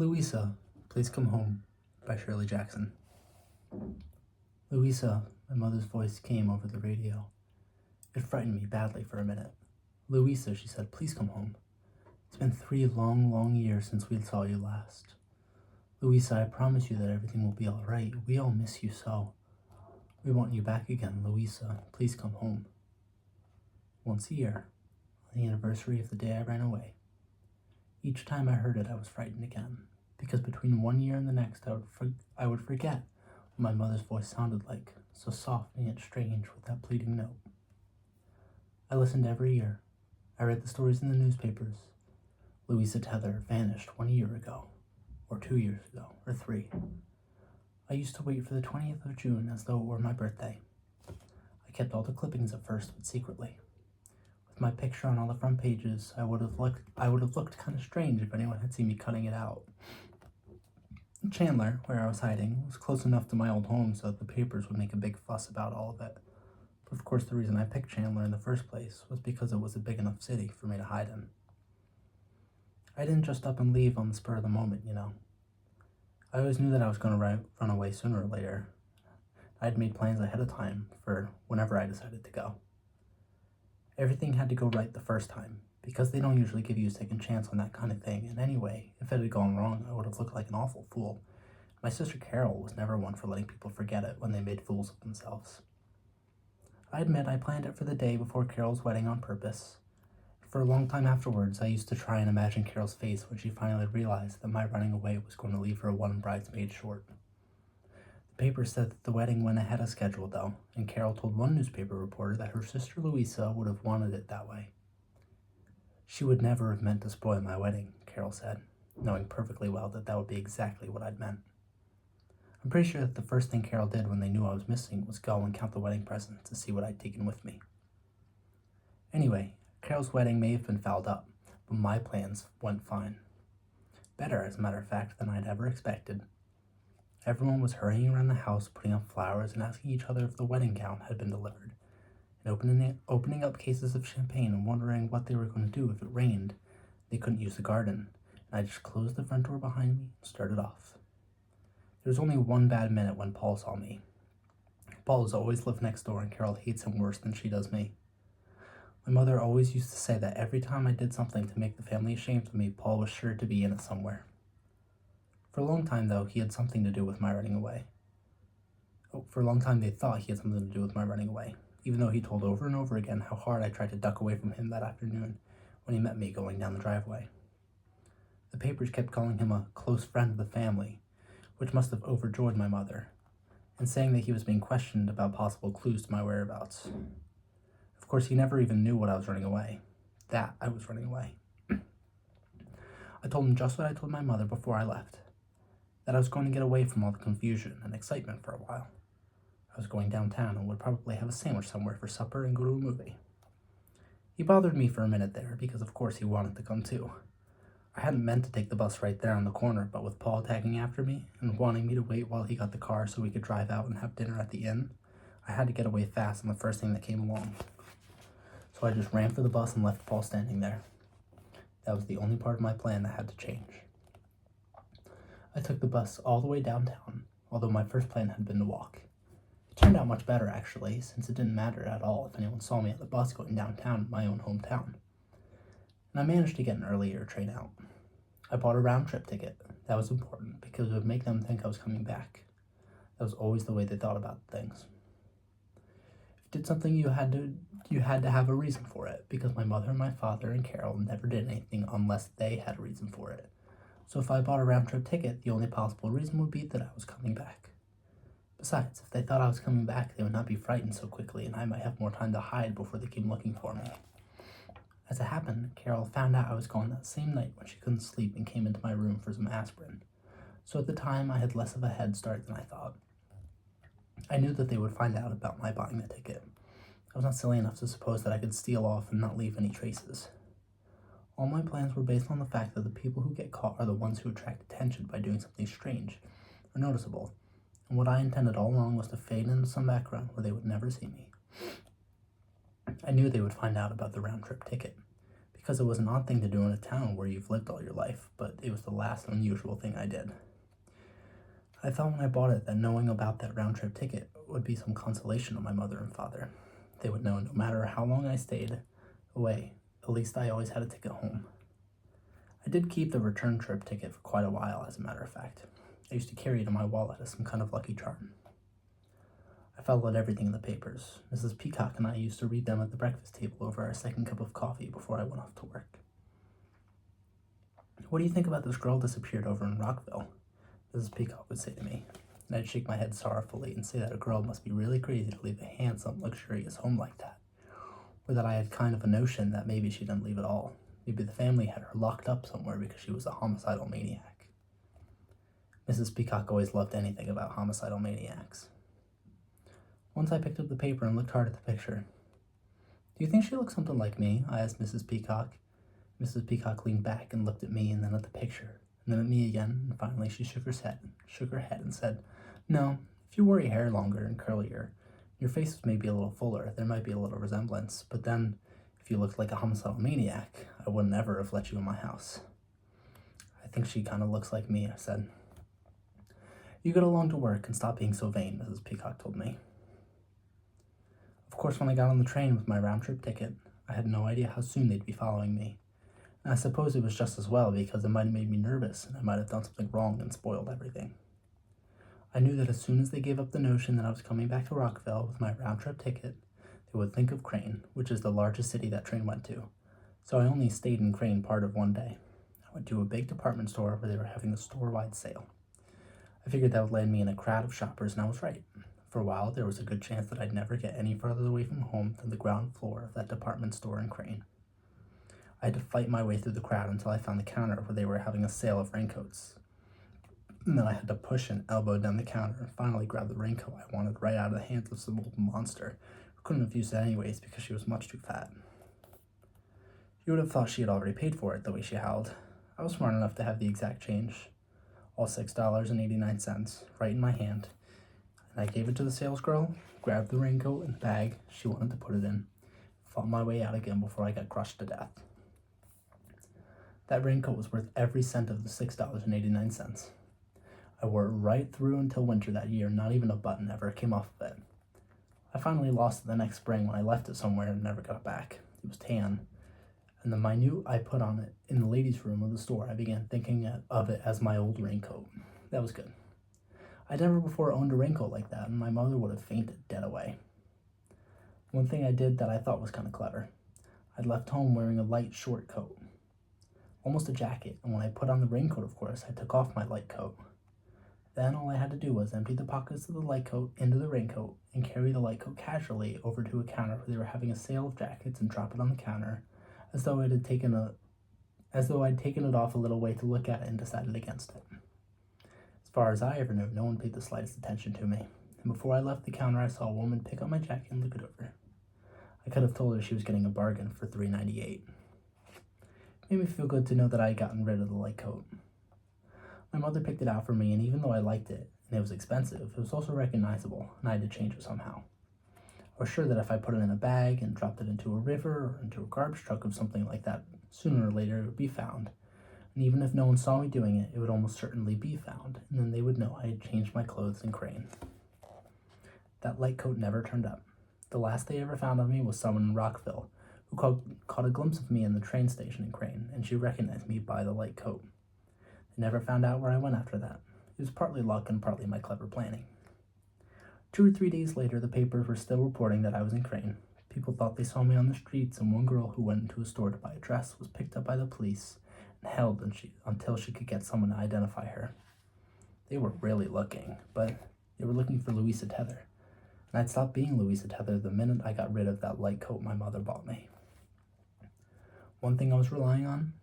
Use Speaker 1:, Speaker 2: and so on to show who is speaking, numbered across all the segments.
Speaker 1: Louisa, Please Come Home by Shirley Jackson. Louisa, my mother's voice came over the radio. It frightened me badly for a minute. Louisa, she said, please come home. It's been 3 long, long years since we saw you last. Louisa, I promise you that everything will be all right. We all miss you so. We want you back again, Louisa. Please come home. Once a year, on the anniversary of the day I ran away. Each time I heard it, I was frightened again, because between one year and the next, I would forget what my mother's voice sounded like, so soft and yet strange with that pleading note. I listened every year. I read the stories in the newspapers. Louisa Tether vanished 1 year ago, or 2 years ago, or 3. I used to wait for the 20th of June as though it were my birthday. I kept all the clippings at first, but secretly. With my picture on all the front pages, I would have looked kind of strange if anyone had seen me cutting it out. Chandler, where I was hiding, was close enough to my old home so that the papers would make a big fuss about all of it. But of course the reason I picked Chandler in the first place was because it was a big enough city for me to hide in. I didn't just up and leave on the spur of the moment, you know. I always knew that I was going to run away sooner or later. I'd made plans ahead of time for whenever I decided to go. Everything had to go right the first time, because they don't usually give you a second chance on that kind of thing, and anyway, if it had gone wrong, I would have looked like an awful fool. My sister Carol was never one for letting people forget it when they made fools of themselves. I admit I planned it for the day before Carol's wedding on purpose. For a long time afterwards, I used to try and imagine Carol's face when she finally realized that my running away was going to leave her 1 bridesmaid short. The paper said that the wedding went ahead as scheduled, though, and Carol told one newspaper reporter that her sister Louisa would have wanted it that way. She would never have meant to spoil my wedding, Carol said, knowing perfectly well that that would be exactly what I'd meant. I'm pretty sure that the first thing Carol did when they knew I was missing was go and count the wedding presents to see what I'd taken with me. Anyway, Carol's wedding may have been fouled up, but my plans went fine. Better, as a matter of fact, than I'd ever expected. Everyone was hurrying around the house, putting up flowers and asking each other if the wedding gown had been delivered, and opening up cases of champagne and wondering what they were going to do if it rained. They couldn't use the garden, and I just closed the front door behind me and started off. There was only one bad minute when Paul saw me. Paul has always lived next door, and Carol hates him worse than she does me. My mother always used to say that every time I did something to make the family ashamed of me, Paul was sure to be in it somewhere. For a long time, though, he had something to do with my running away. For a long time, they thought he had something to do with my running away, even though he told over and over again how hard I tried to duck away from him that afternoon when he met me going down the driveway. The papers kept calling him a close friend of the family, which must have overjoyed my mother, and saying that he was being questioned about possible clues to my whereabouts. Of course, he never even knew what I was running away. That I was running away. I told him just what I told my mother before I left, that I was going to get away from all the confusion and excitement for a while. I was going downtown and would probably have a sandwich somewhere for supper and go to a movie. He bothered me for a minute there because of course he wanted to come too. I hadn't meant to take the bus right there on the corner, but with Paul tagging after me and wanting me to wait while he got the car so we could drive out and have dinner at the inn, I had to get away fast on the first thing that came along. So I just ran for the bus and left Paul standing there. That was the only part of my plan that had to change. I took the bus all the way downtown, although my first plan had been to walk. It turned out much better, actually, since it didn't matter at all if anyone saw me at the bus going downtown in my own hometown. And I managed to get an earlier train out. I bought a round-trip ticket. That was important, because it would make them think I was coming back. That was always the way they thought about things. If you did something, you had to have a reason for it, because my mother and my father and Carol never did anything unless they had a reason for it. So if I bought a round-trip ticket, the only possible reason would be that I was coming back. Besides, if they thought I was coming back, they would not be frightened so quickly, and I might have more time to hide before they came looking for me. As it happened, Carol found out I was gone that same night when she couldn't sleep and came into my room for some aspirin. So at the time, I had less of a head start than I thought. I knew that they would find out about my buying the ticket. I was not silly enough to suppose that I could steal off and not leave any traces. All my plans were based on the fact that the people who get caught are the ones who attract attention by doing something strange or noticeable, and what I intended all along was to fade into some background where they would never see me. I knew they would find out about the round-trip ticket, because it was an odd thing to do in a town where you've lived all your life, but it was the last unusual thing I did. I thought when I bought it that knowing about that round-trip ticket would be some consolation to my mother and father. They would know no matter how long I stayed away, at least I always had a ticket home. I did keep the return trip ticket for quite a while, as a matter of fact. I used to carry it in my wallet as some kind of lucky charm. I followed everything in the papers. Mrs. Peacock and I used to read them at the breakfast table over our second cup of coffee before I went off to work. "What do you think about this girl disappeared over in Rockville?" Mrs. Peacock would say to me, and I'd shake my head sorrowfully and say that a girl must be really crazy to leave a handsome, luxurious home like that, or that I had kind of a notion that maybe she didn't leave at all. Maybe the family had her locked up somewhere because she was a homicidal maniac. Mrs. Peacock always loved anything about homicidal maniacs. Once I picked up the paper and looked hard at the picture. "Do you think she looks something like me?" I asked Mrs. Peacock. Mrs. Peacock leaned back and looked at me and then at the picture, and then at me again, and finally she shook her head and said, "No, if you wore your hair longer and curlier, your face was maybe a little fuller, there might be a little resemblance, but then, if you looked like a homicidal maniac, I wouldn't ever have let you in my house." "I think she kind of looks like me," I said. "You get along to work and stop being so vain," Mrs. Peacock told me. Of course, when I got on the train with my round-trip ticket, I had no idea how soon they'd be following me. And I suppose it was just as well because it might have made me nervous and I might have done something wrong and spoiled everything. I knew that as soon as they gave up the notion that I was coming back to Rockville with my round-trip ticket, they would think of Crane, which is the largest city that train went to. So I only stayed in Crane part of one day. I went to a big department store where they were having a store-wide sale. I figured that would land me in a crowd of shoppers, and I was right. For a while, there was a good chance that I'd never get any further away from home than the ground floor of that department store in Crane. I had to fight my way through the crowd until I found the counter where they were having a sale of raincoats. And then I had to push and elbow down the counter and finally grab the raincoat I wanted right out of the hands of some old monster who couldn't have used it anyways because she was much too fat. You would have thought she had already paid for it the way she howled. I was smart enough to have the exact change, all $6.89, right in my hand. And I gave it to the sales girl, grabbed the raincoat and the bag she wanted to put it in, fought my way out again before I got crushed to death. That raincoat was worth every cent of the $6.89. I wore it right through until winter that year, not even a button ever came off of it. I finally lost it the next spring when I left it somewhere and never got it back. It was tan, and the minute I put on it in the ladies' room of the store, I began thinking of it as my old raincoat. That was good. I'd never before owned a raincoat like that, and my mother would have fainted dead away. One thing I did that I thought was kind of clever. I'd left home wearing a light short coat, almost a jacket, and when I put on the raincoat, of course, I took off my light coat. Then all I had to do was empty the pockets of the light coat into the raincoat and carry the light coat casually over to a counter where they were having a sale of jackets and drop it on the counter as though I'd taken it off a little way to look at it and decided against it. As far as I ever knew, no one paid the slightest attention to me, and before I left the counter I saw a woman pick up my jacket and look it over. I could have told her she was getting a bargain for $3.98. It made me feel good to know that I had gotten rid of the light coat. My mother picked it out for me, and even though I liked it, and it was expensive, it was also recognizable, and I had to change it somehow. I was sure that if I put it in a bag and dropped it into a river or into a garbage truck or something like that, sooner or later it would be found. And even if no one saw me doing it, it would almost certainly be found, and then they would know I had changed my clothes in Crane. That light coat never turned up. The last they ever found of me was someone in Rockville, who caught a glimpse of me in the train station in Crane, and she recognized me by the light coat. They never found out where I went after that. It was partly luck and partly my clever planning. 2 or 3 days later, the papers were still reporting that I was in Crane. People thought they saw me on the streets, and one girl who went into a store to buy a dress was picked up by the police and held until she could get someone to identify her. They were really looking, but they were looking for Louisa Tether, and I'd stopped being Louisa Tether the minute I got rid of that light coat my mother bought me. One thing I was relying on?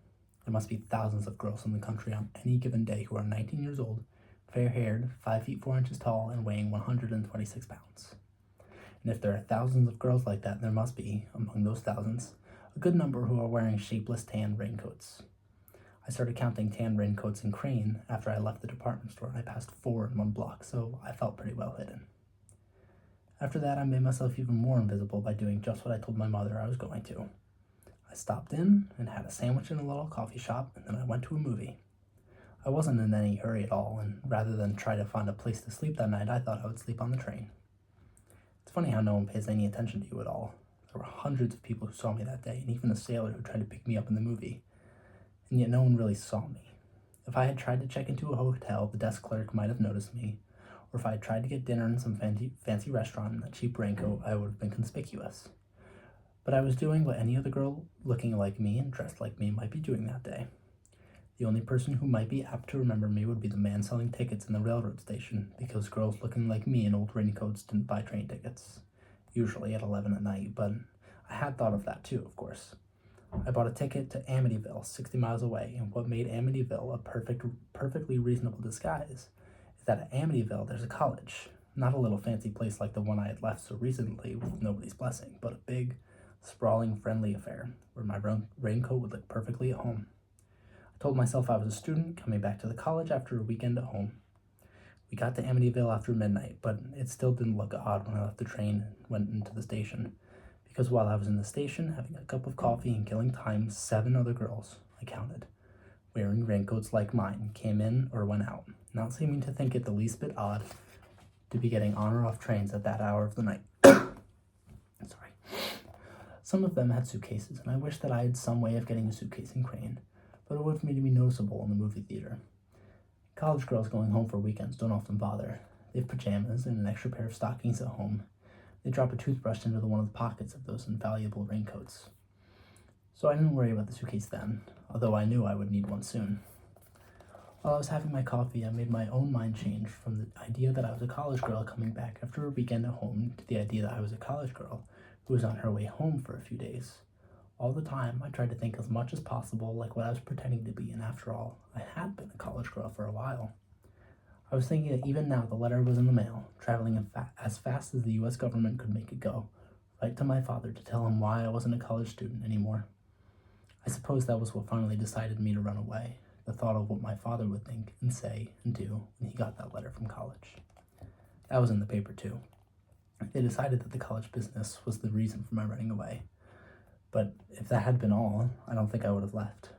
Speaker 1: There must be thousands of girls in the country on any given day who are 19 years old, fair-haired, 5 feet 4 inches tall, and weighing 126 pounds. And if there are thousands of girls like that, there must be, among those thousands, a good number who are wearing shapeless tan raincoats. I started counting tan raincoats in Crane after I left the department store, and I passed 4 in one block, so I felt pretty well hidden. After that, I made myself even more invisible by doing just what I told my mother I was going to. I stopped in and had a sandwich in a little coffee shop, and then I went to a movie. I wasn't in any hurry at all, and rather than try to find a place to sleep that night, I thought I would sleep on the train. It's funny how no one pays any attention to you at all. There were hundreds of people who saw me that day, and even a sailor who tried to pick me up in the movie, and yet no one really saw me. If I had tried to check into a hotel, the desk clerk might have noticed me, or if I had tried to get dinner in some fancy restaurant in a cheap raincoat, I would have been conspicuous. But I was doing what any other girl looking like me and dressed like me might be doing that day. The only person who might be apt to remember me would be the man selling tickets in the railroad station, because girls looking like me in old raincoats didn't buy train tickets, usually at 11 at night, but I had thought of that too, of course. I bought a ticket to Amityville, 60 miles away, and what made Amityville a perfectly reasonable disguise is that at Amityville there's a college. Not a little fancy place like the one I had left so recently with nobody's blessing, but a big, sprawling, friendly affair where my raincoat would look perfectly at home. I told myself I was a student coming back to the college after a weekend at home. We got to Amityville after midnight, but it still didn't look odd when I left the train and went into the station. Because while I was in the station, having a cup of coffee and killing time, 7 other girls, I counted, wearing raincoats like mine, came in or went out, not seeming to think it the least bit odd to be getting on or off trains at that hour of the night. Sorry. Some of them had suitcases, and I wished that I had some way of getting a suitcase in Crane, but it would have made me noticeable in the movie theater. College girls going home for weekends don't often bother. They have pajamas and an extra pair of stockings at home. They drop a toothbrush into one of the pockets of those invaluable raincoats. So I didn't worry about the suitcase then, although I knew I would need one soon. While I was having my coffee, I made my own mind change from the idea that I was a college girl coming back after a weekend at home to the idea that I was a college girl who was on her way home for a few days. All the time, I tried to think as much as possible like what I was pretending to be, and after all, I had been a college girl for a while. I was thinking that even now the letter was in the mail, traveling as fast as the U.S. government could make it go, right to my father to tell him why I wasn't a college student anymore. I suppose that was what finally decided me to run away, the thought of what my father would think and say and do when he got that letter from college. That was in the paper too. They decided that the college business was the reason for my running away. But if that had been all, I don't think I would have left.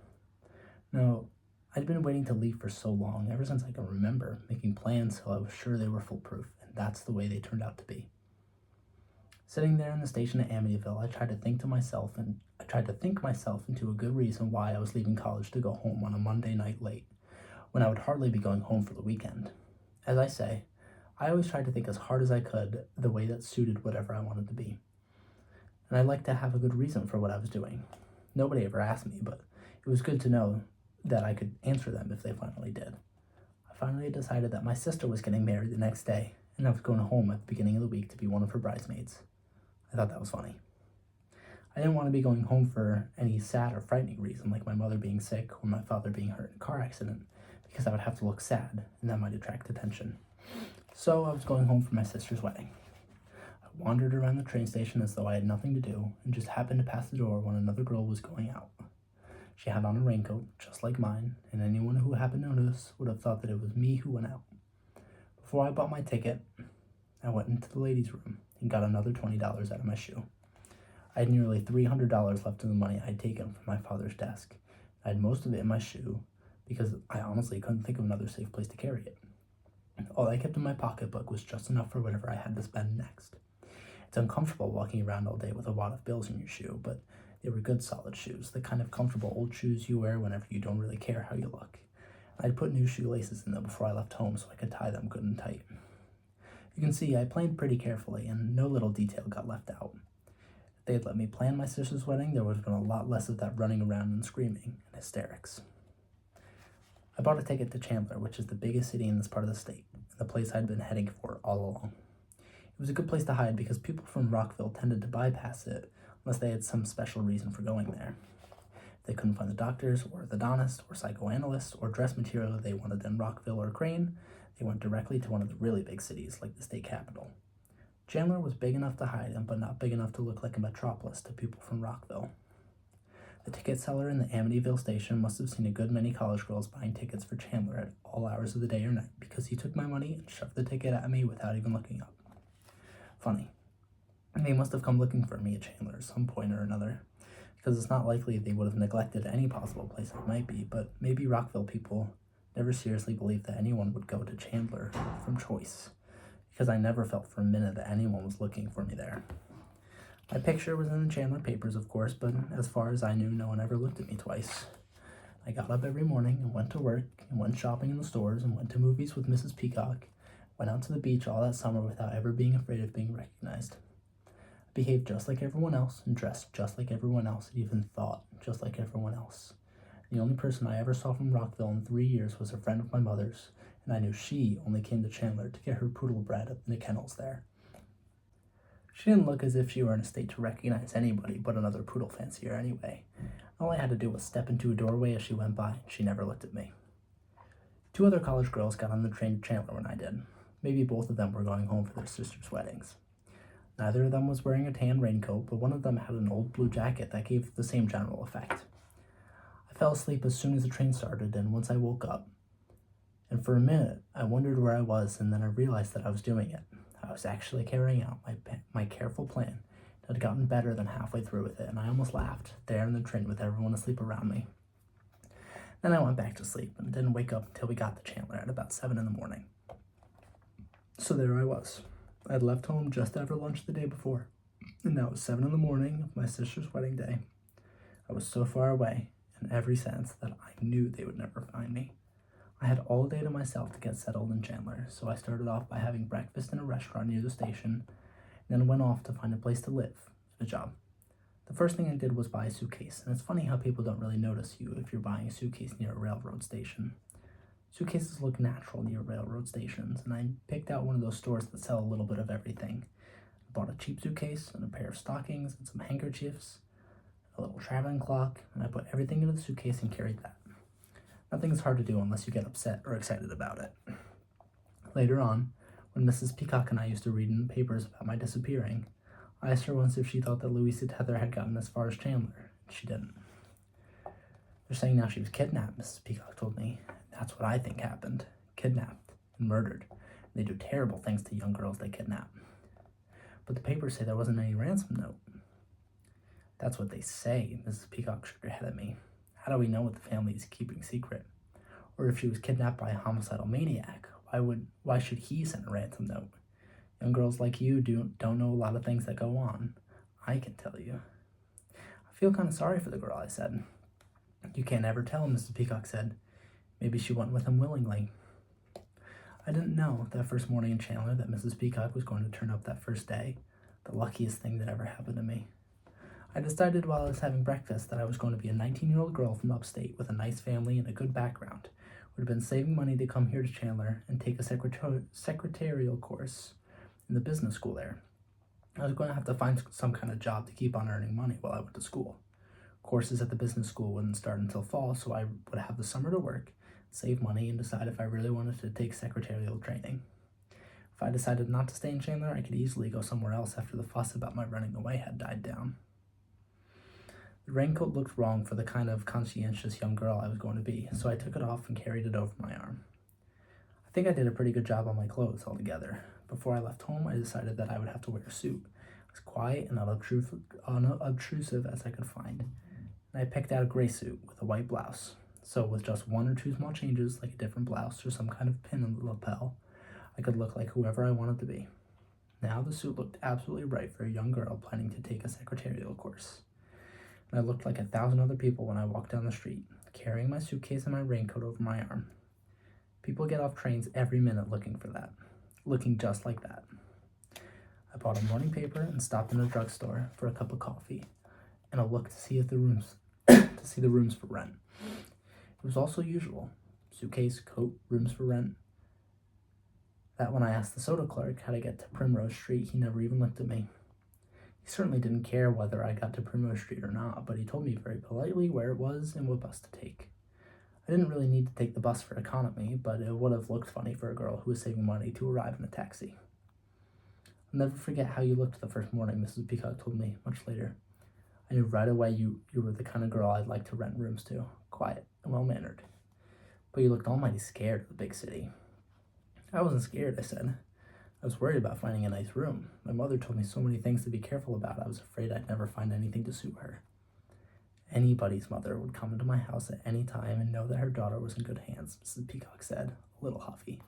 Speaker 1: No, I'd been waiting to leave for so long, ever since I can remember, making plans till I was sure they were foolproof, and that's the way they turned out to be. Sitting there in the station at Amityville, I tried to think myself into a good reason why I was leaving college to go home on a Monday night late, when I would hardly be going home for the weekend. As I say, I always tried to think as hard as I could the way that suited whatever I wanted to be. And I liked to have a good reason for what I was doing. Nobody ever asked me, but it was good to know that I could answer them if they finally did. I finally decided that my sister was getting married the next day, and I was going home at the beginning of the week to be one of her bridesmaids. I thought that was funny. I didn't want to be going home for any sad or frightening reason, like my mother being sick or my father being hurt in a car accident, because I would have to look sad, and that might attract attention. So I was going home for my sister's wedding. I wandered around the train station as though I had nothing to do, and just happened to pass the door when another girl was going out. She had on a raincoat, just like mine, and anyone who happened to notice would have thought that it was me who went out. Before I bought my ticket, I went into the ladies' room and got another $20 out of my shoe. I had nearly $300 left of the money I had taken from my father's desk. I had most of it in my shoe because I honestly couldn't think of another safe place to carry it. All I kept in my pocketbook was just enough for whatever I had to spend next. It's uncomfortable walking around all day with a wad of bills in your shoe, but they were good solid shoes, the kind of comfortable old shoes you wear whenever you don't really care how you look. I'd put new shoelaces in them before I left home so I could tie them good and tight. You can see I planned pretty carefully and no little detail got left out. If they had let me plan my sister's wedding, there would have been a lot less of that running around and screaming and hysterics. I bought a ticket to Chandler, which is the biggest city in this part of the state, and the place I'd been heading for all along. It was a good place to hide because people from Rockville tended to bypass it unless they had some special reason for going there. If they couldn't find the doctors or orthodontist or psychoanalyst or dress material they wanted in Rockville or Crane, they went directly to one of the really big cities like the state capital. Chandler was big enough to hide in, but not big enough to look like a metropolis to people from Rockville. The ticket seller in the Amityville station must have seen a good many college girls buying tickets for Chandler at all hours of the day or night because he took my money and shoved the ticket at me without even looking up. Funny. They must have come looking for me at Chandler at some point or another, because it's not likely they would have neglected any possible place it might be, but maybe Rockville people never seriously believed that anyone would go to Chandler from choice, because I never felt for a minute that anyone was looking for me there. My picture was in the Chandler papers, of course, but as far as I knew, no one ever looked at me twice. I got up every morning and went to work and went shopping in the stores and went to movies with Mrs. Peacock, went out to the beach all that summer without ever being afraid of being recognized. I behaved just like everyone else and dressed just like everyone else and even thought just like everyone else. The only person I ever saw from Rockville in 3 years was a friend of my mother's, and I knew she only came to Chandler to get her poodle bred at the kennels there. She didn't look as if she were in a state to recognize anybody but another poodle fancier anyway. All I had to do was step into a doorway as she went by, and she never looked at me. 2 other college girls got on the train to Chandler when I did. Maybe both of them were going home for their sisters' weddings. Neither of them was wearing a tan raincoat, but one of them had an old blue jacket that gave the same general effect. I fell asleep as soon as the train started, and once I woke up, and for a minute I wondered where I was, and then I realized that I was doing it. I was actually carrying out my careful plan. It had gotten better than halfway through with it, and I almost laughed, there in the train with everyone asleep around me. Then I went back to sleep and didn't wake up until we got to Chandler at about 7 in the morning. So there I was. I had left home just after lunch the day before, and now it was 7 in the morning of my sister's wedding day. I was so far away, in every sense, that I knew they would never find me. I had all day to myself to get settled in Chandler, so I started off by having breakfast in a restaurant near the station, and then went off to find a place to live, a job. The first thing I did was buy a suitcase, and it's funny how people don't really notice you if you're buying a suitcase near a railroad station. Suitcases look natural near railroad stations, and I picked out one of those stores that sell a little bit of everything. I bought a cheap suitcase and a pair of stockings and some handkerchiefs, a little traveling clock, and I put everything into the suitcase and carried that. Nothing's hard to do unless you get upset or excited about it. Later on, when Mrs. Peacock and I used to read in the papers about my disappearing, I asked her once if she thought that Louisa Tether had gotten as far as Chandler, and she didn't. They're saying now she was kidnapped, Mrs. Peacock told me. That's what I think happened. Kidnapped and murdered. They do terrible things to young girls they kidnap. But the papers say there wasn't any ransom note. That's what they say, Mrs. Peacock shook her head at me. How do we know what the family is keeping secret? Or if she was kidnapped by a homicidal maniac, why should he send a ransom note? Young girls like you don't know a lot of things that go on. I can tell you. I feel kind of sorry for the girl, I said. You can't ever tell, Mrs. Peacock said. Maybe she went with him willingly. I didn't know that first morning in Chandler that Mrs. Peacock was going to turn up that first day. The luckiest thing that ever happened to me. I decided while I was having breakfast that I was going to be a 19-year-old girl from upstate with a nice family and a good background, who had been saving money to come here to Chandler and take a secretarial course in the business school there. I was going to have to find some kind of job to keep on earning money while I went to school. Courses at the business school wouldn't start until fall, so I would have the summer to work, save money, and decide if I really wanted to take secretarial training. If I decided not to stay in Chandler, I could easily go somewhere else after the fuss about my running away had died down. The raincoat looked wrong for the kind of conscientious young girl I was going to be, so I took it off and carried it over my arm. I think I did a pretty good job on my clothes altogether. Before I left home, I decided that I would have to wear a suit, as quiet and unobtrusive as I could find, and I picked out a gray suit with a white blouse. So with just 1 or 2 small changes, like a different blouse or some kind of pin on the lapel, I could look like whoever I wanted to be. Now the suit looked absolutely right for a young girl planning to take a secretarial course. And I looked like 1,000 other people when I walked down the street, carrying my suitcase and my raincoat over my arm. People get off trains every minute looking for that, looking just like that. I bought a morning paper and stopped in a drugstore for a cup of coffee and a look to see if the rooms for rent. It was also usual. Suitcase, coat, rooms for rent. That when I asked the soda clerk how to get to Primrose Street, he never even looked at me. He certainly didn't care whether I got to Primrose Street or not, but he told me very politely where it was and what bus to take. I didn't really need to take the bus for economy, but it would have looked funny for a girl who was saving money to arrive in a taxi. I'll never forget how you looked the first morning, Mrs. Peacock told me much later. I knew right away you were the kind of girl I'd like to rent rooms to, quiet and well-mannered. But you looked almighty scared of the big city. I wasn't scared, I said. I was worried about finding a nice room. My mother told me so many things to be careful about, I was afraid I'd never find anything to suit her. Anybody's mother would come into my house at any time and know that her daughter was in good hands, Mrs. Peacock said, a little huffy.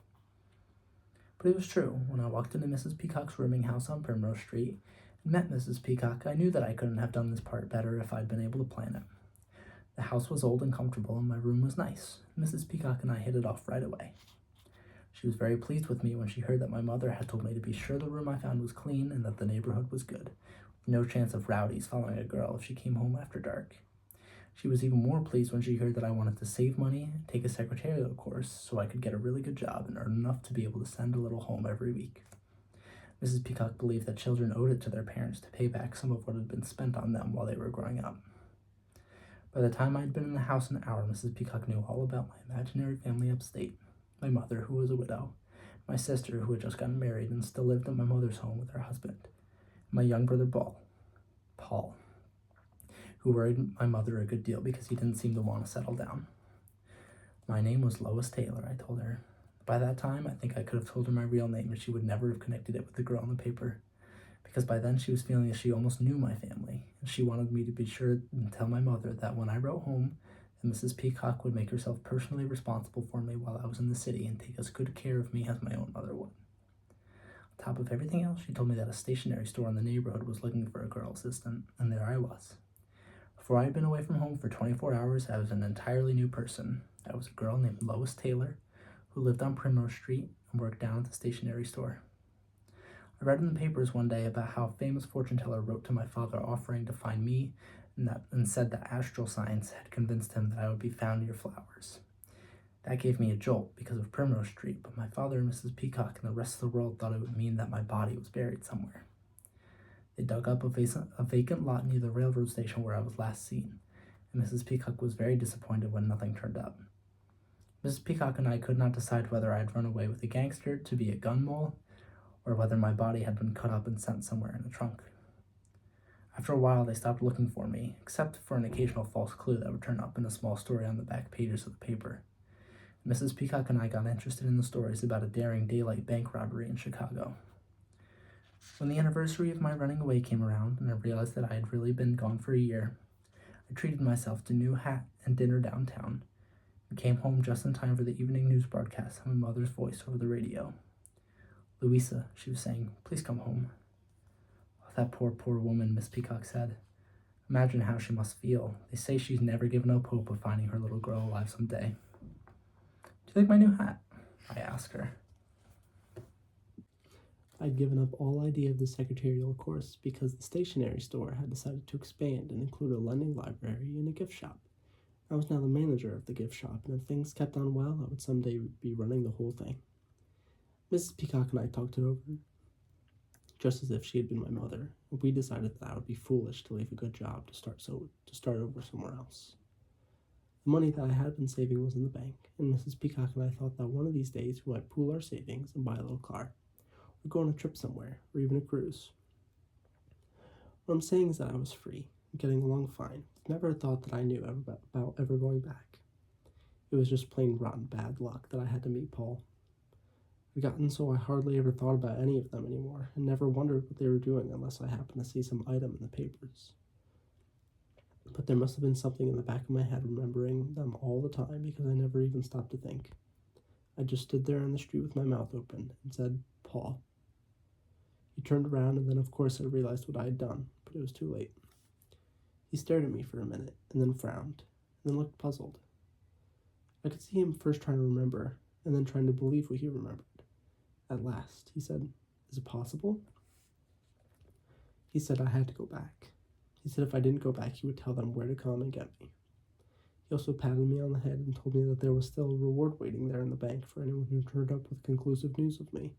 Speaker 1: But it was true. When I walked into Mrs. Peacock's rooming house on Primrose Street and met Mrs. Peacock, I knew that I couldn't have done this part better if I'd been able to plan it. The house was old and comfortable, and my room was nice. Mrs. Peacock and I hit it off right away. She was very pleased with me when she heard that my mother had told me to be sure the room I found was clean and that the neighborhood was good, with no chance of rowdies following a girl if she came home after dark. She was even more pleased when she heard that I wanted to save money, take a secretarial course so I could get a really good job and earn enough to be able to send a little home every week. Mrs. Peacock believed that children owed it to their parents to pay back some of what had been spent on them while they were growing up. By the time I'd been in the house an hour, Mrs. Peacock knew all about my imaginary family upstate, my mother, who was a widow, my sister, who had just gotten married and still lived at my mother's home with her husband, and my young brother Paul, who worried my mother a good deal because he didn't seem to want to settle down. My name was Lois Taylor, I told her. By that time, I think I could have told her my real name and she would never have connected it with the girl in the paper, because by then she was feeling that she almost knew my family, and she wanted me to be sure and tell my mother that when I wrote home, that Mrs. Peacock would make herself personally responsible for me while I was in the city and take as good care of me as my own mother would. On top of everything else, she told me that a stationery store in the neighborhood was looking for a girl assistant, and there I was. Before I had been away from home for 24 hours, I was an entirely new person. I was a girl named Lois Taylor, who lived on Primrose Street and worked down at the stationery store. I read in the papers one day about how a famous fortune teller wrote to my father offering to find me and said that astral signs had convinced him that I would be found near flowers. That gave me a jolt because of Primrose Street, but my father and Mrs. Peacock and the rest of the world thought it would mean that my body was buried somewhere. They dug up a vacant lot near the railroad station where I was last seen, and Mrs. Peacock was very disappointed when nothing turned up. Mrs. Peacock and I could not decide whether I had run away with a gangster to be a gun mole, or whether my body had been cut up and sent somewhere in a trunk. After a while, they stopped looking for me, except for an occasional false clue that would turn up in a small story on the back pages of the paper. Mrs. Peacock and I got interested in the stories about a daring daylight bank robbery in Chicago. When the anniversary of my running away came around, and I realized that I had really been gone for a year, I treated myself to a new hat and dinner downtown, and came home just in time for the evening news broadcast of my mother's voice over the radio. "Louisa," she was saying, "please come home." "Oh, that poor woman," Miss Peacock said. "Imagine how she must feel. They say she's never given up hope of finding her little girl alive someday." "Do you like my new hat?" I asked her. I'd given up all idea of the secretarial course because the stationery store had decided to expand and include a lending library and a gift shop. I was now the manager of the gift shop, and if things kept on well, I would someday be running the whole thing. Mrs. Peacock and I talked it over, just as if she had been my mother, and we decided that I would be foolish to leave a good job to start over somewhere else. The money that I had been saving was in the bank, and Mrs. Peacock and I thought that one of these days we might pool our savings and buy a little car, or go on a trip somewhere, or even a cruise. What I'm saying is that I was free, and getting along fine, with never a thought that I knew about ever going back. It was just plain rotten bad luck that I had to meet Paul. I'd gotten so I hardly ever thought about any of them anymore, and never wondered what they were doing unless I happened to see some item in the papers. But there must have been something in the back of my head remembering them all the time, because I never even stopped to think. I just stood there on the street with my mouth open and said, "Paul." He turned around, and then of course I realized what I had done, but it was too late. He stared at me for a minute, and then frowned, and then looked puzzled. I could see him first trying to remember, and then trying to believe what he remembered. At last, he said, "Is it possible?" He said I had to go back. He said if I didn't go back, he would tell them where to come and get me. He also patted me on the head and told me that there was still a reward waiting there in the bank for anyone who turned up with conclusive news of me.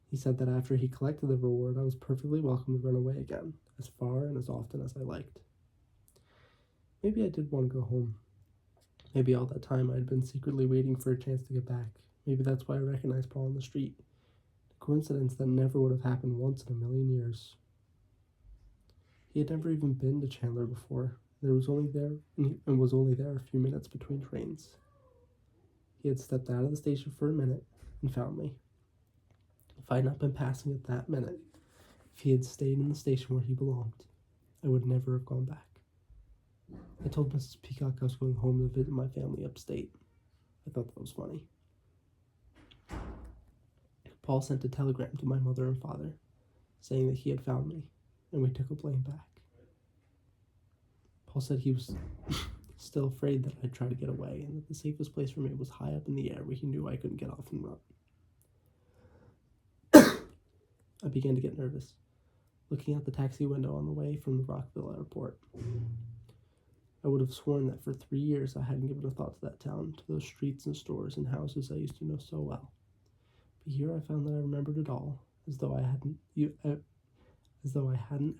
Speaker 1: He said that after he collected the reward, I was perfectly welcome to run away again, as far and as often as I liked. Maybe I did want to go home. Maybe all that time I had been secretly waiting for a chance to get back. Maybe that's why I recognized Paul on the street. A coincidence that never would have happened once in a million years. He had never even been to Chandler before. Was only there a few minutes between trains. He had stepped out of the station for a minute and found me. If I had not been passing at that minute, if he had stayed in the station where he belonged, I would never have gone back.
Speaker 2: I told Mrs. Peacock I was going home to visit my family upstate. I thought that was funny. Paul sent a telegram to my mother and father, saying that he had found me, and we took a plane back. Paul said he was still afraid that I'd try to get away, and that the safest place for me was high up in the air where he knew I couldn't get off and run. I began to get nervous, looking out the taxi window on the way from the Rockville airport. I would have sworn that for 3 years I hadn't given a thought to that town, to those streets and stores and houses I used to know so well. But here I found that I remembered it all, as though I hadn't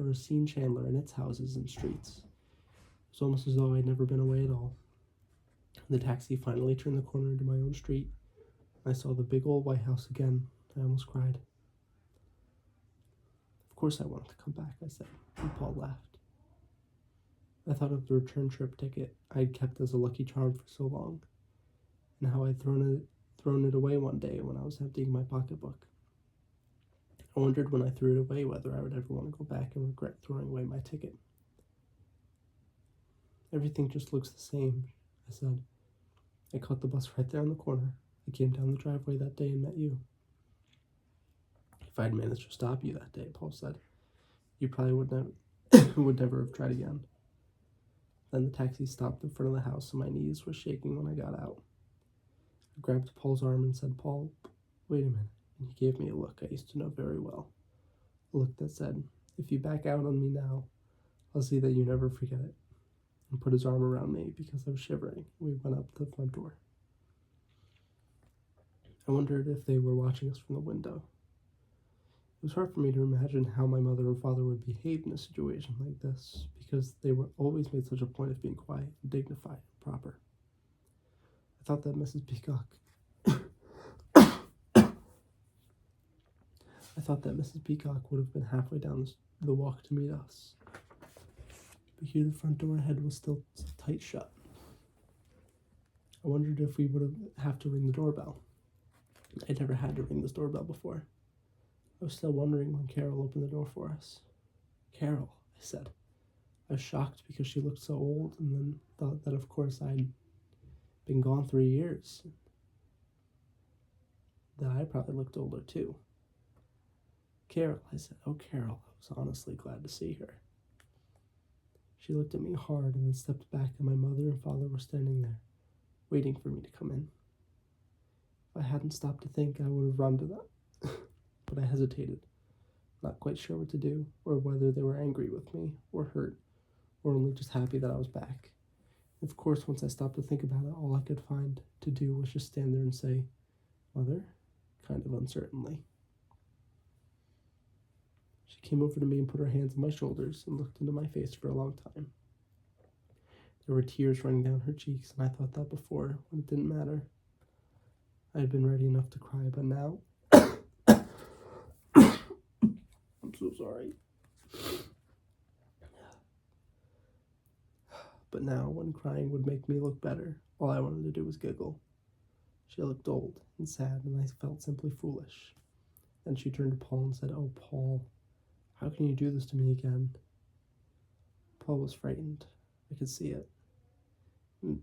Speaker 2: ever seen Chandler and its houses and streets. It was almost as though I'd never been away at all. When the taxi finally turned the corner into my own street, and I saw the big old White House again, I almost cried. Of course I wanted to come back, I said, and Paul laughed. I thought of the return trip ticket I'd kept as a lucky charm for so long, and how I'd thrown it away one day when I was emptying my pocketbook. I wondered when I threw it away whether I would ever want to go back and regret throwing away my ticket. Everything just looks the same, I said. I caught the bus right there on the corner. I came down the driveway that day and met you. If I'd managed to stop you that day, Paul said, you probably would never have tried again. Then the taxi stopped in front of the house and my knees were shaking when I got out. I grabbed Paul's arm and said, Paul, wait a minute. And he gave me a look I used to know very well. A look that said, if you back out on me now, I'll see that you never forget it. And put his arm around me because I was shivering. We went up to the front door. I wondered if they were watching us from the window. It was hard for me to imagine how my mother and father would behave in a situation like this, because they were always made such a point of being quiet and dignified and proper. I thought that Mrs. Peacock would have been halfway down the walk to meet us. But here the front door ahead was still tight shut. I wondered if we would have to ring the doorbell. I'd never had to ring this doorbell before. I was still wondering when Carol opened the door for us. Carol, I said. I was shocked because she looked so old, and then thought that of course I'd been gone 3 years. That I probably looked older too. Carol, I said. Oh, Carol. I was honestly glad to see her. She looked at me hard and then stepped back, and my mother and father were standing there, waiting for me to come in. If I hadn't stopped to think, I would have run to them. But I hesitated, not quite sure what to do, or whether they were angry with me, or hurt, or only just happy that I was back. And of course, once I stopped to think about it, all I could find to do was just stand there and say, Mother, kind of uncertainly. She came over to me and put her hands on my shoulders and looked into my face for a long time. There were tears running down her cheeks, and I thought that before, when it didn't matter. I had been ready enough to cry, but now... I'm so sorry. But now, when crying would make me look better, all I wanted to do was giggle. She looked old and sad, and I felt simply foolish. Then she turned to Paul and said, Oh, Paul, how can you do this to me again? Paul was frightened. I could see it.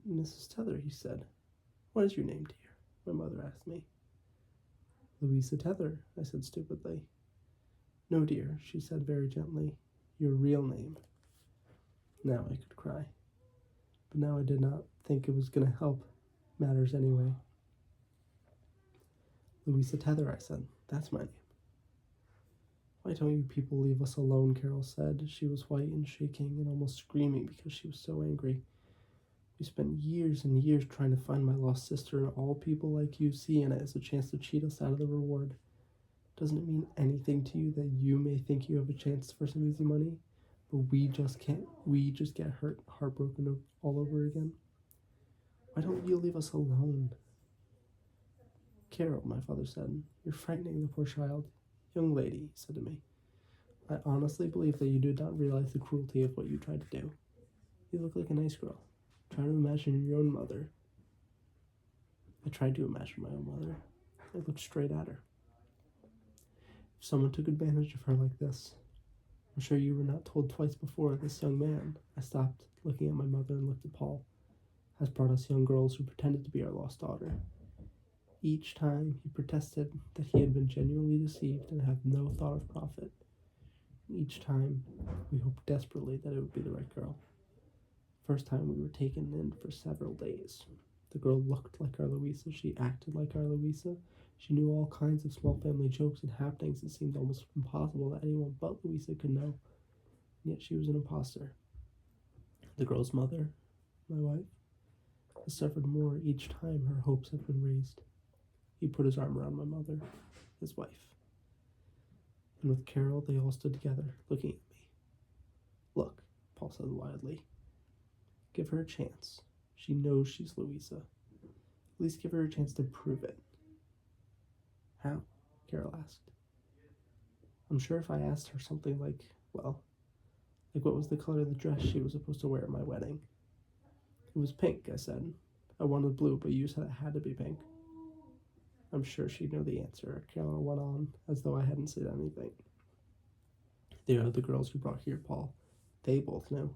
Speaker 2: Mrs. Tether, he said. What is your name, dear? My mother asked me. Louisa Tether, I said stupidly. No, dear, she said very gently. Your real name. Now I could cry. But now I did not think it was going to help matters anyway. Louisa Tether, I said. That's my name. Why don't you people leave us alone, Carol said. She was white and shaking and almost screaming because she was so angry. We spent years and years trying to find my lost sister, and all people like you see in it as a chance to cheat us out of the reward. Doesn't it mean anything to you that you may think you have a chance for some easy money, but we just can't? We just get heartbroken all over again. Why don't you leave us alone? Carol, my father said, you're frightening the poor child. Young lady, he said to me, I honestly believe that you did not realize the cruelty of what you tried to do. You look like a nice girl. Try to imagine your own mother. I tried to imagine my own mother. I looked straight at her. If someone took advantage of her like this, I'm sure you were not told twice before this young man. I stopped, looking at my mother, and looked at Paul. Has brought us young girls who pretended to be our lost daughter. Each time he protested that he had been genuinely deceived and had no thought of profit. Each time we hoped desperately that it would be the right girl. First time we were taken in for several days. The girl looked like our Louisa. She acted like our Louisa. She knew all kinds of small family jokes and happenings that seemed almost impossible that anyone but Louisa could know. And yet she was an imposter. The girl's mother, my wife, has suffered more each time her hopes have been raised. He put his arm around my mother, his wife. And with Carol, they all stood together, looking at me. Look, Paul said wildly. Give her a chance. She knows she's Louisa. At least give her a chance to prove it. How? Carol asked. I'm sure if I asked her something like what was the color of the dress she was supposed to wear at my wedding? It was pink, I said. I wanted blue, but you said it had to be pink. I'm sure she'd know the answer, Carol went on, as though I hadn't said anything. They are the girls you brought here, Paul. They both knew.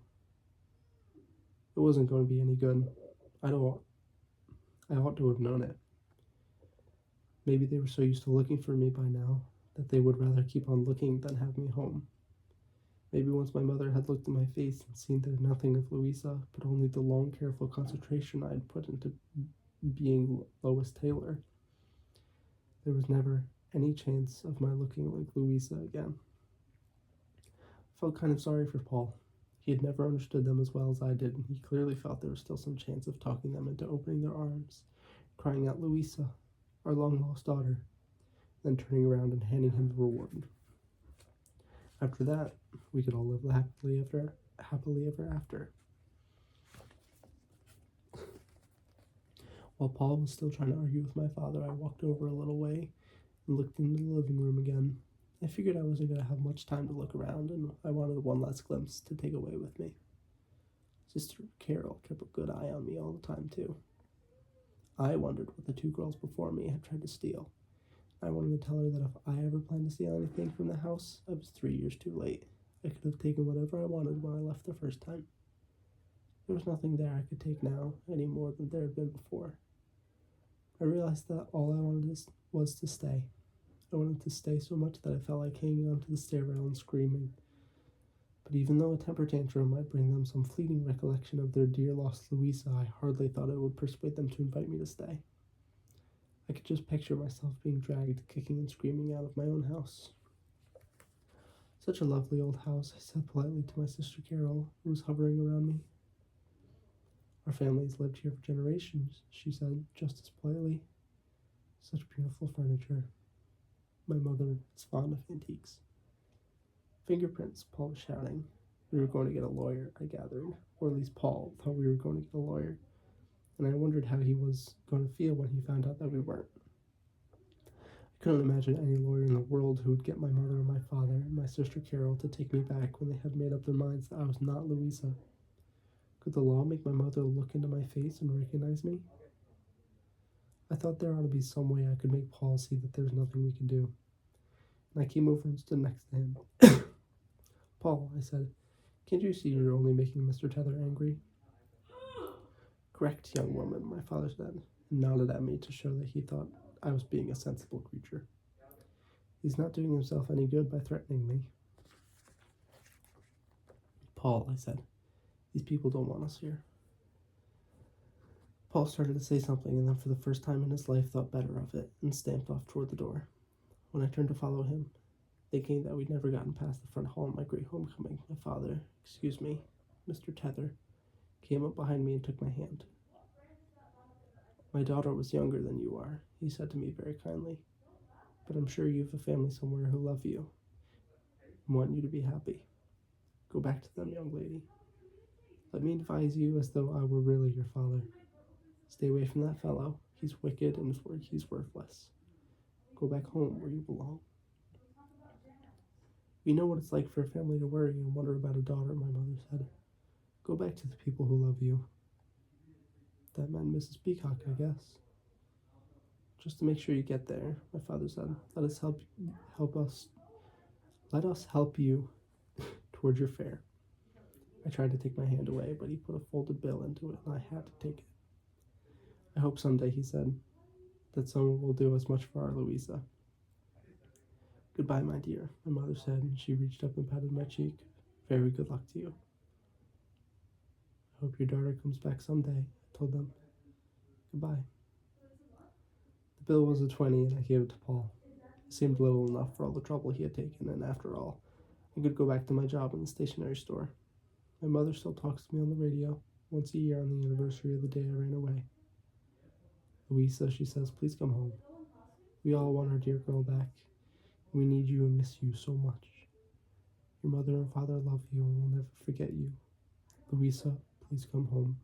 Speaker 2: It wasn't going to be any good. I ought to have known it. Maybe they were so used to looking for me by now that they would rather keep on looking than have me home. Maybe once my mother had looked at my face and seen there nothing of Louisa, but only the long, careful concentration I had put into being Lois Taylor, there was never any chance of my looking like Louisa again. I felt kind of sorry for Paul. He had never understood them as well as I did, and he clearly felt there was still some chance of talking them into opening their arms, crying out, Louisa, our long-lost daughter, then turning around and handing him the reward. After that, we could all live happily ever after. While Paul was still trying to argue with my father, I walked over a little way and looked into the living room again. I figured I wasn't going to have much time to look around, and I wanted one last glimpse to take away with me. Sister Carol kept a good eye on me all the time, too. I wondered what the two girls before me had tried to steal. I wanted to tell her that if I ever planned to steal anything from the house, I was 3 years too late. I could have taken whatever I wanted when I left the first time. There was nothing there I could take now, any more than there had been before. I realized that all I wanted was to stay. I wanted to stay so much that I felt like hanging onto the stairrail and screaming. But even though a temper tantrum might bring them some fleeting recollection of their dear lost Louisa, I hardly thought it would persuade them to invite me to stay. I could just picture myself being dragged, kicking and screaming out of my own house. Such a lovely old house, I said politely to my sister Carol, who was hovering around me. Our family's lived here for generations, she said, just as politely. Such beautiful furniture. My mother is fond of antiques. Fingerprints, Paul was shouting. We were going to get a lawyer, I gathered, or at least Paul thought we were going to get a lawyer, and I wondered how he was going to feel when he found out that we weren't. I couldn't imagine any lawyer in the world who would get my mother and my father and my sister Carol to take me back when they had made up their minds that I was not Louisa. Could the law make my mother look into my face and recognize me? I thought there ought to be some way I could make Paul see that there's nothing we can do. And I came over and stood next to him. Paul, I said, can't you see you're only making Mr. Tether angry? Correct, young woman, my father said, and nodded at me to show that he thought I was being a sensible creature. He's not doing himself any good by threatening me. Paul, I said, these people don't want us here. Paul started to say something and then for the first time in his life thought better of it and stamped off toward the door. When I turned to follow him, thinking that we'd never gotten past the front hall of my great homecoming, my father, excuse me, Mr. Tether, came up behind me and took my hand. My daughter was younger than you are, he said to me very kindly, but I'm sure you have a family somewhere who love you and want you to be happy. Go back to them, young lady. Let me advise you as though I were really your father. Stay away from that fellow. He's wicked and he's worthless. Go back home where you belong. We know what it's like for a family to worry and wonder about a daughter, my mother said. Go back to the people who love you. That meant Mrs. Peacock, I guess. Just to make sure you get there, my father said, let us help you towards your fare. I tried to take my hand away, but he put a folded bill into it, and I had to take it. I hope someday, he said, that someone will do as much for our Louisa. Goodbye, my dear, my mother said, and she reached up and patted my cheek. Very good luck to you. I hope your daughter comes back someday, I told them. Goodbye. The bill was a 20, and I gave it to Paul. It seemed little enough for all the trouble he had taken, and after all, I could go back to my job in the stationery store. My mother still talks to me on the radio, once a year on the anniversary of the day I ran away. Louisa, she says, please come home. We all want our dear girl back. We need you and miss you so much. Your mother and father love you and will never forget you. Louisa, please come home.